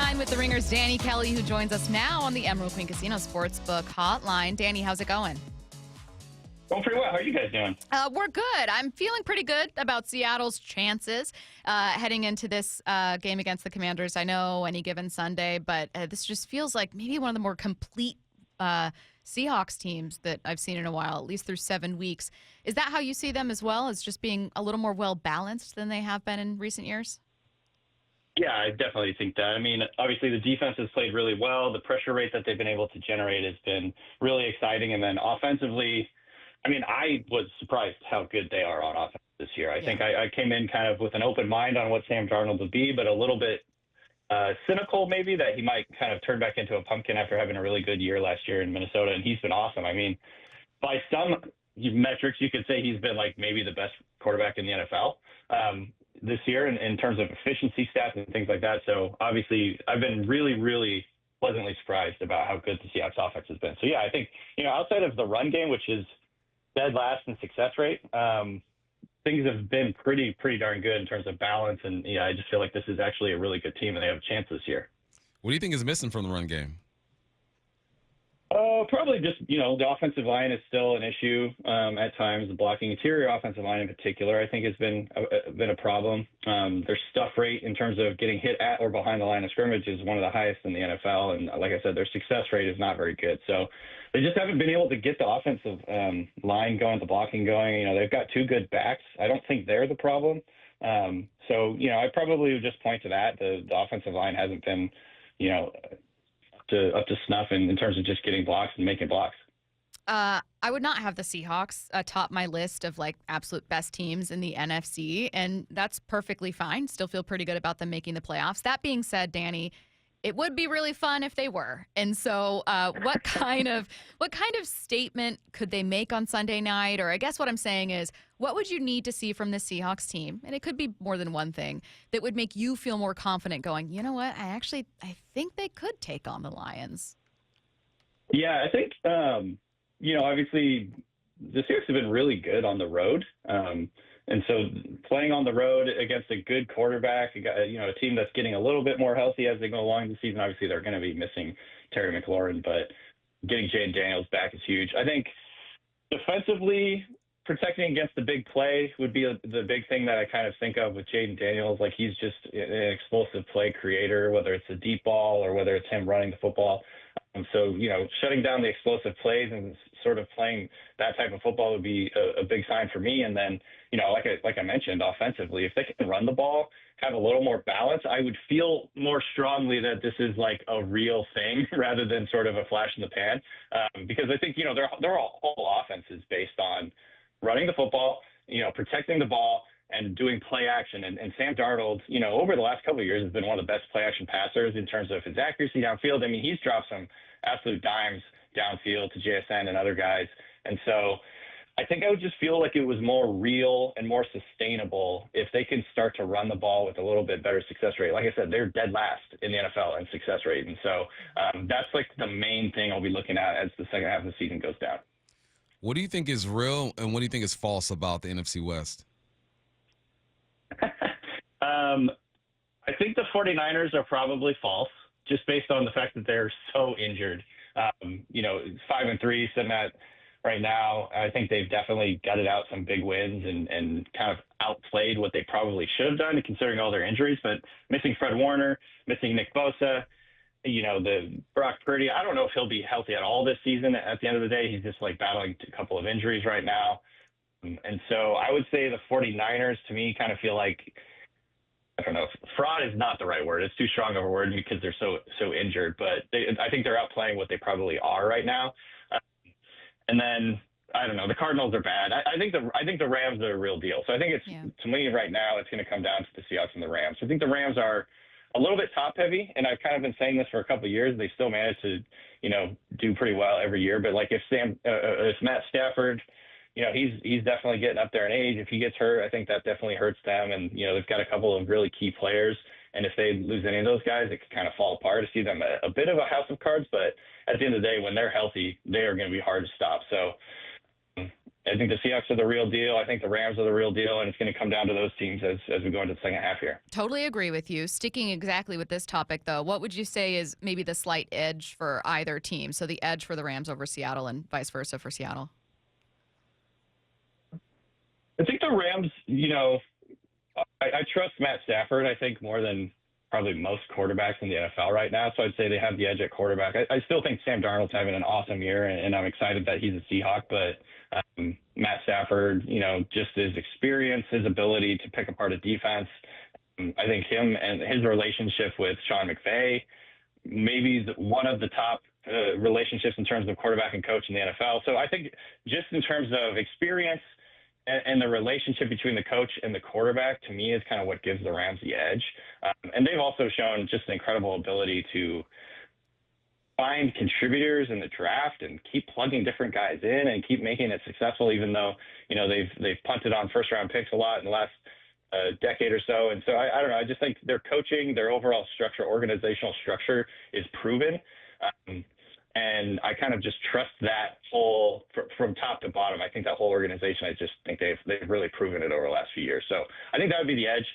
Line with the Ringers' Danny Kelly, who joins us now on the Emerald Queen Casino Sportsbook Hotline. Danny, how's it going? Going pretty well. How are you guys doing? We're good. I'm feeling pretty good about Seattle's chances heading into this game against the Commanders. I know any given Sunday, but this just feels like maybe one of the more complete Seahawks teams that I've seen in a while, at least through 7 weeks. Is that how you see them as well, as just being a little more well-balanced than they have been in recent years? Yeah, I definitely think that. I mean, obviously the defense has played really well. The pressure rate that they've been able to generate has been really exciting. And then offensively, I mean, I was surprised how good they are on offense this year. I think I came in kind of with an open mind on what Sam Darnold would be, but a little bit cynical maybe that he might kind of turn back into a pumpkin after having a really good year last year in Minnesota. And he's been awesome. I mean, by some metrics, you could say he's been like maybe the best quarterback in the NFL. This year in terms of efficiency stats and things like that. So obviously I've been really, really pleasantly surprised about how good the Seahawks offense has been. So yeah, I think, outside of the run game, which is dead last in success rate, things have been pretty darn good in terms of balance. And I just feel like this is actually a really good team and they have a chance this year. What do you think is missing from the run game? Probably just, the offensive line is still an issue at times. The blocking interior offensive line in particular, I think, has been a problem. Their stuff rate in terms of getting hit at or behind the line of scrimmage is one of the highest in the NFL. And like I said, their success rate is not very good. So they just haven't been able to get the offensive line going, the blocking going. They've got two good backs. I don't think they're the problem. So I probably would just point to that. The offensive line hasn't been, up to snuff in terms of just getting blocks and making blocks. I would not have the Seahawks top my list of like absolute best teams in the NFC, and that's perfectly fine. Still feel pretty good about them making the playoffs. That being said, Danny, it would be really fun if they were. And so what kind of statement could they make on Sunday night? Or I guess what I'm saying is, what would you need to see from the Seahawks team? And it could be more than one thing that would make you feel more confident going, you know what? I think they could take on the Lions. Yeah, I think, obviously the Seahawks have been really good on the road. And so playing on the road against a good quarterback, a team that's getting a little bit more healthy as they go along the season, obviously they're going to be missing Terry McLaurin, but getting Jaden Daniels back is huge. I think defensively, protecting against the big play would be the big thing that I kind of think of with Jaden Daniels. Like, he's just an explosive play creator, whether it's a deep ball or whether it's him running the football. So, shutting down the explosive plays and sort of playing that type of football would be a big sign for me. And then, like I mentioned, offensively, if they can run the ball, have a little more balance, I would feel more strongly that this is like a real thing rather than sort of a flash in the pan. Because I think, their whole offense is based on running the football, protecting the ball, and doing play action. And Sam Darnold, over the last couple of years has been one of the best play action passers in terms of his accuracy downfield. I mean, he's dropped some absolute dimes downfield to JSN and other guys. And so I think I would just feel like it was more real and more sustainable if they can start to run the ball with a little bit better success rate. Like I said, they're dead last in the NFL in success rate. And so that's like the main thing I'll be looking at as the second half of the season goes down. What do you think is real and what do you think is false about the NFC West? I think the 49ers are probably false, just based on the fact that they're so injured. 5-3 sitting at right now. I think they've definitely gutted out some big wins and kind of outplayed what they probably should have done, considering all their injuries. But missing Fred Warner, missing Nick Bosa, the Brock Purdy, I don't know if he'll be healthy at all this season. At the end of the day, he's just like battling a couple of injuries right now. And so I would say the 49ers, to me, kind of feel like, I don't know, fraud is not the right word. It's too strong of a word because they're so injured. But I think they're outplaying what they probably are right now. And then, I don't know, the Cardinals are bad. I think the Rams are a real deal. So I think to me right now, it's going to come down to the Seahawks and the Rams. I think the Rams are a little bit top heavy, and I've kind of been saying this for a couple of years. They still manage to, do pretty well every year. But like if Matt Stafford, he's definitely getting up there in age. If he gets hurt, I think that definitely hurts them. And, they've got a couple of really key players. And if they lose any of those guys, it could kind of fall apart. To see them a bit of a house of cards. But at the end of the day, when they're healthy, they are going to be hard to stop. So I think the Seahawks are the real deal. I think the Rams are the real deal, and it's going to come down to those teams as we go into the second half here. Totally agree with you. Sticking exactly with this topic, though, what would you say is maybe the slight edge for either team? So the edge for the Rams over Seattle and vice versa for Seattle. I think the Rams, I trust Matt Stafford, I think, more than probably most quarterbacks in the NFL right now. So I'd say they have the edge at quarterback. I still think Sam Darnold's having an awesome year, and I'm excited that he's a Seahawk. But Matt Stafford, just his experience, his ability to pick apart a defense, I think him and his relationship with Sean McVay, maybe one of the top relationships in terms of quarterback and coach in the NFL. So I think just in terms of experience and the relationship between the coach and the quarterback, to me, is kind of what gives the Rams the edge. And they've also shown just an incredible ability to find contributors in the draft and keep plugging different guys in and keep making it successful, even though, they've punted on first-round picks a lot in the last decade or so. And so I don't know. I just think their coaching, their overall structure, organizational structure is proven. And I kind of just trust that whole from top to bottom. I think that whole organization, I just think they've really proven it over the last few years. So I think that would be the edge.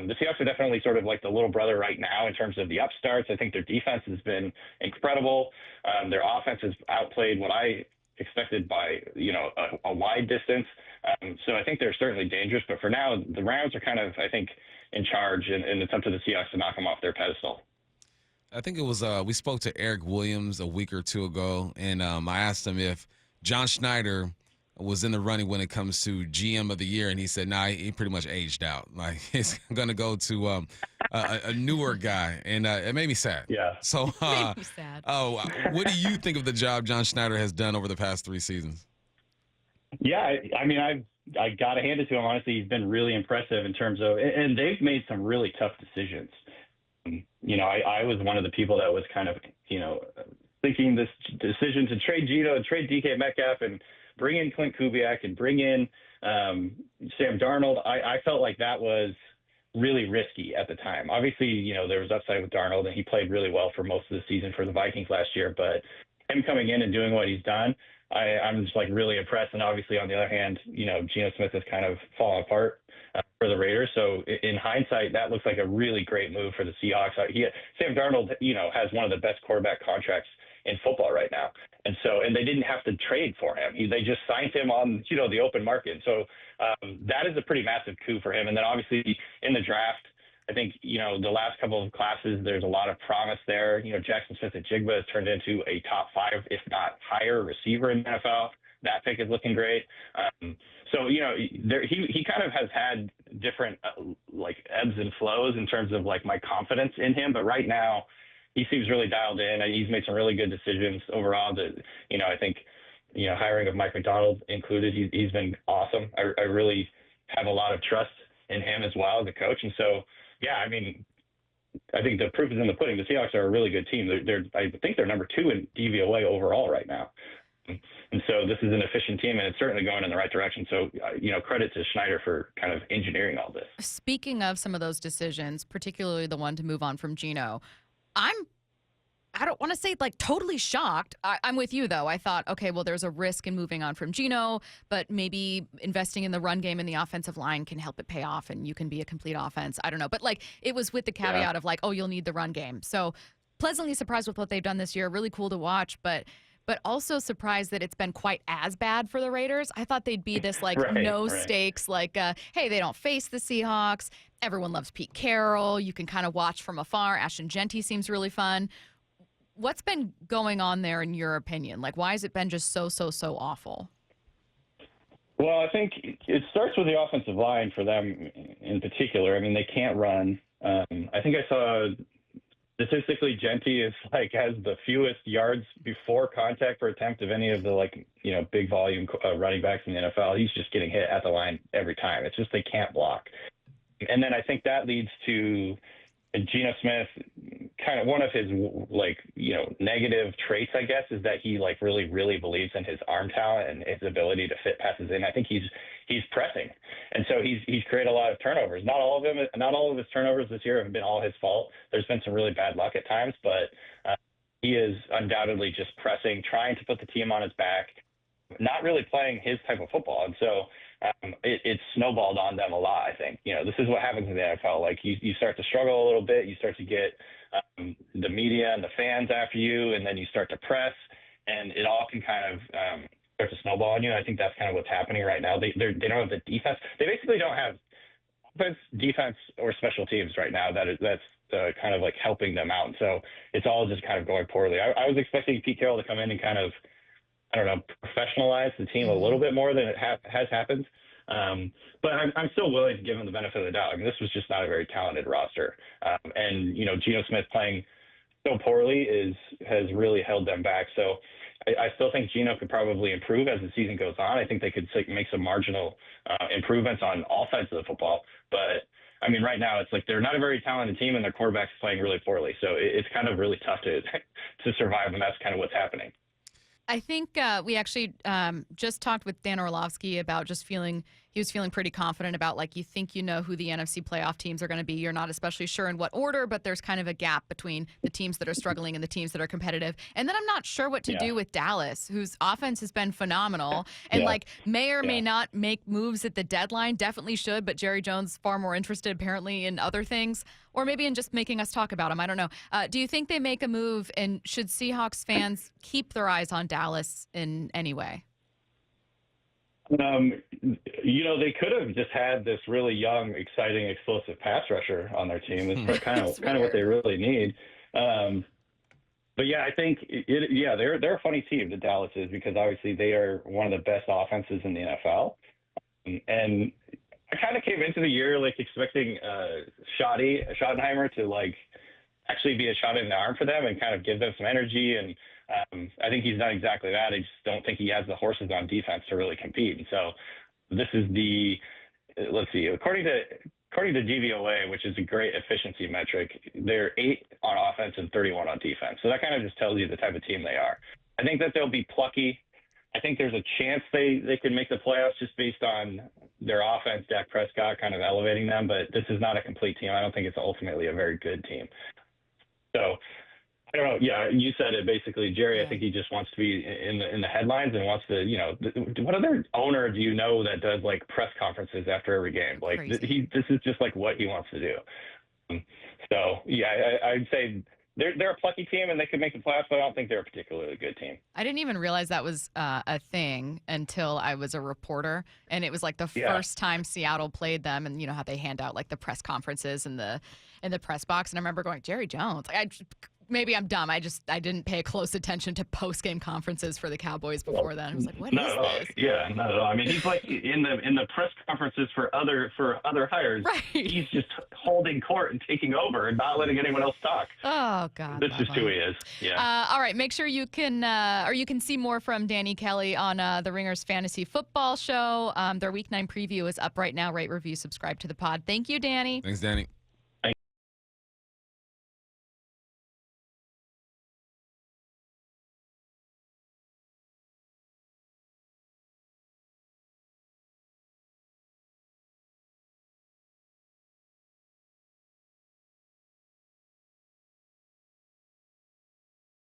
The Seahawks are definitely sort of like the little brother right now in terms of the upstarts. I think their defense has been incredible. Their offense has outplayed what I expected by, a wide distance. So I think they're certainly dangerous. But for now, the Rams are kind of, I think, in charge, and it's up to the Seahawks to knock them off their pedestal. I think it was we spoke to Eric Williams a week or two ago, and I asked him if John Schneider was in the running when it comes to GM of the year, and he said, "Nah, he pretty much aged out. Like he's going to go to a newer guy," and it made me sad. Yeah. So, Made me sad. What do you think of the job John Schneider has done over the past 3 seasons? Yeah, I mean, I got to hand it to him. Honestly, he's been really impressive in terms of, and they've made some really tough decisions. I was one of the people that was kind of, thinking this decision to trade Gino and trade DK Metcalf and bring in Clint Kubiak and bring in Sam Darnold. I felt like that was really risky at the time. Obviously, there was upside with Darnold, and he played really well for most of the season for the Vikings last year. But him coming in and doing what he's done, I'm just like really impressed. And obviously, on the other hand, Geno Smith has kind of fallen apart for the Raiders. So in hindsight, that looks like a really great move for the Seahawks. Sam Darnold, has one of the best quarterback contracts in football right now. And they didn't have to trade for him. They just signed him on, the open market. So that is a pretty massive coup for him. And then obviously in the draft, I think, the last couple of classes, there's a lot of promise there. Jackson Smith-Njigba has turned into a top 5, if not higher, receiver in the NFL. That pick is looking great. So he kind of has had different ebbs and flows in terms of my confidence in him. But right now, he seems really dialed in. He's made some really good decisions overall. I think hiring of Mike McDonald included, he's been awesome. I really have a lot of trust in him as well as a coach. And so, yeah, I mean, I think the proof is in the pudding. The Seahawks are a really good team. I think they're number 2 in DVOA overall right now. And so this is an efficient team, and it's certainly going in the right direction. So, credit to Schneider for kind of engineering all this. Speaking of some of those decisions, particularly the one to move on from Geno, I don't want to say totally shocked. I'm with you, though. I thought, okay, well, there's a risk in moving on from Geno, but maybe investing in the run game and the offensive line can help it pay off, and you can be a complete offense. I don't know. But it was with the caveat of you'll need the run game. So pleasantly surprised with what they've done this year. Really cool to watch, but also surprised that it's been quite as bad for the Raiders. I thought they'd be this stakes, hey, they don't face the Seahawks. Everyone loves Pete Carroll. You can kind of watch from afar. Ashton Genty seems really fun. What's been going on there in your opinion? Why has it been just so awful? Well, I think it starts with the offensive line for them in particular. I mean, they can't run. I think I saw statistically, Genty is has the fewest yards before contact per attempt of any of the big volume running backs in the NFL. He's just getting hit at the line every time. It's just they can't block. And then I think that leads to Geno Smith. Kind of one of his negative traits, I guess, is that he really believes in his arm talent and his ability to fit passes in. I think he's pressing, and so he's created a lot of turnovers. Not all of his turnovers this year have been all his fault. There's been some really bad luck at times, but he is undoubtedly just pressing, trying to put the team on his back. not really playing his type of football. And so it's snowballed on them a lot, I think. This is what happens in the NFL. Like you start to struggle a little bit. You start to get the media and the fans after you, and then you start to press, and it all can kind of start to snowball on you. And I think that's kind of what's happening right now. They don't have the defense. They basically don't have offense, defense, or special teams right now. That's kind of like helping them out. And so it's all just kind of going poorly. I was expecting Pete Carroll to come in and kind of, I don't know, professionalize the team a little bit more than it has happened. But I'm still willing to give him the benefit of the doubt. I mean, this was just not a very talented roster. And Geno Smith playing so poorly has really held them back. So I still think Geno could probably improve as the season goes on. I think they could make some marginal improvements on all sides of the football. But, I mean, right now it's like they're not a very talented team and their quarterback's playing really poorly. So it's kind of really tough to survive, and that's kind of what's happening. I think we actually just talked with Dan Orlovsky about he was feeling pretty confident about, like, you think you know who the NFC playoff teams are going to be. You're not especially sure in what order, but there's kind of a gap between the teams that are struggling and the teams that are competitive. And then I'm not sure what to do with Dallas, whose offense has been phenomenal and may or may not make moves at the deadline. Definitely should, but Jerry Jones far more interested apparently in other things, or maybe in just making us talk about him. I don't know. Do you think they make a move, and should Seahawks fans keep their eyes on Dallas in any way? They could have just had this really young, exciting, explosive pass rusher on their team. It's kind of what they really need. But yeah, I think they're a funny team, the Dallas is, because obviously they are one of the best offenses in the NFL. And I kind of came into the year like expecting Schottenheimer to like actually be a shot in the arm for them and kind of give them some energy. And I think he's done exactly that. I just don't think he has the horses on defense to really compete. And so this is let's see, according to DVOA, which is a great efficiency metric, they're 8 on offense and 31 on defense. So that kind of just tells you the type of team they are. I think that they'll be plucky. I think there's a chance they could make the playoffs just based on their offense, Dak Prescott kind of elevating them. But this is not a complete team. I don't think it's ultimately a very good team. So I don't know. Yeah, you said it basically, Jerry. I think he just wants to be in the headlines and wants to, what other owner do you know that does like press conferences after every game? Like this is just like what he wants to do. So yeah, I'd say they're a plucky team and they could make the playoffs, but I don't think they're a particularly good team. I didn't even realize that was a thing until I was a reporter, and it was like the first time Seattle played them, and you know how they hand out like the press conferences in the press box, and I remember going, Jerry Jones. Maybe I'm dumb. I didn't pay close attention to post-game conferences for the Cowboys before then. I was like, what is this? Yeah, not at all. I mean, he's like in the press conferences for other hires. Right. He's just holding court and taking over and not letting anyone else talk. Oh God. This is who he is. Yeah. All right. Make sure you can see more from Danny Kelly on the Ringers Fantasy Football Show. Their Week 9 preview is up right now. Rate, review, subscribe to the pod. Thank you, Danny. Thanks, Danny.